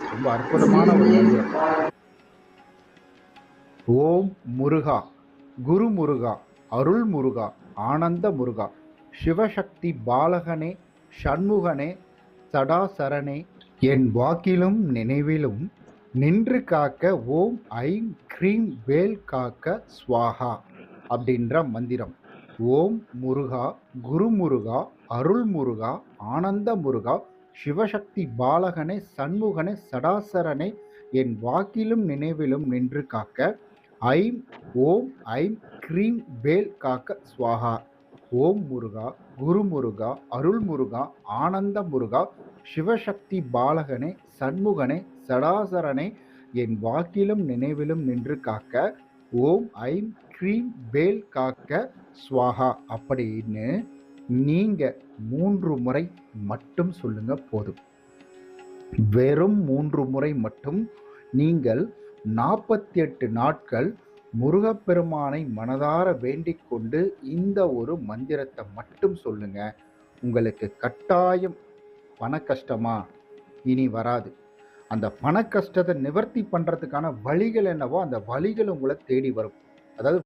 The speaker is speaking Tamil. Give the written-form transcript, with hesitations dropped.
ரொம்ப அற்புதமான ஒரு மந்திரம். ஓம் முருகா, குரு முருகா, அருள் முருகா, ஆனந்த முருகா, சிவசக்தி பாலகனே, சண்முகனே, சடாசரனே, என் வாக்கிலும் நினைவிலும் நின்று காக்க ஓம் ஐம் க்ரீம் வேல் காக்க ஸ்வாஹா அப்படின்ற மந்திரம். ஓம் முருகா, குரு முருகா, அருள் முருகா, ஆனந்த முருகா, சிவசக்தி பாலகனே, சண்முகனே, சடாசரனே, என் வாக்கிலும் நினைவிலும் நின்று காக்க ஐம் ஓம் ஐம் க்ரீம் வேல் காக்க ஸ்வாஹா. ஓம் முருகா, குரு முருகா, அருள் முருகா, ஆனந்த முருகா, சிவசக்தி பாலகனே, சண்முகனே, சடாசரனே, என் வாக்கிலும் நினைவிலும் நின்று காக்க ஓம் ஐம் க்ரீம் வேல் காக்க ஸ்வாஹா அப்படின்னு நீங்க 3 முறை மட்டும் சொல்லுங்க போதும். வெறும் 3 முறை மட்டும் நீங்கள் 48 நாட்கள் முருகப்பெருமானை மனதார வேண்டிக் கொண்டு இந்த ஒரு மந்திரத்தை மட்டும் சொல்லுங்க. உங்களுக்கு கட்டாயம் பண கஷ்டமா இனி வராது. அந்த பண கஷ்டத்தை நிவர்த்தி பண்றதுக்கான வழிகள் என்னவோ அந்த வழிகள் உங்களை தேடி வரும். அதாவது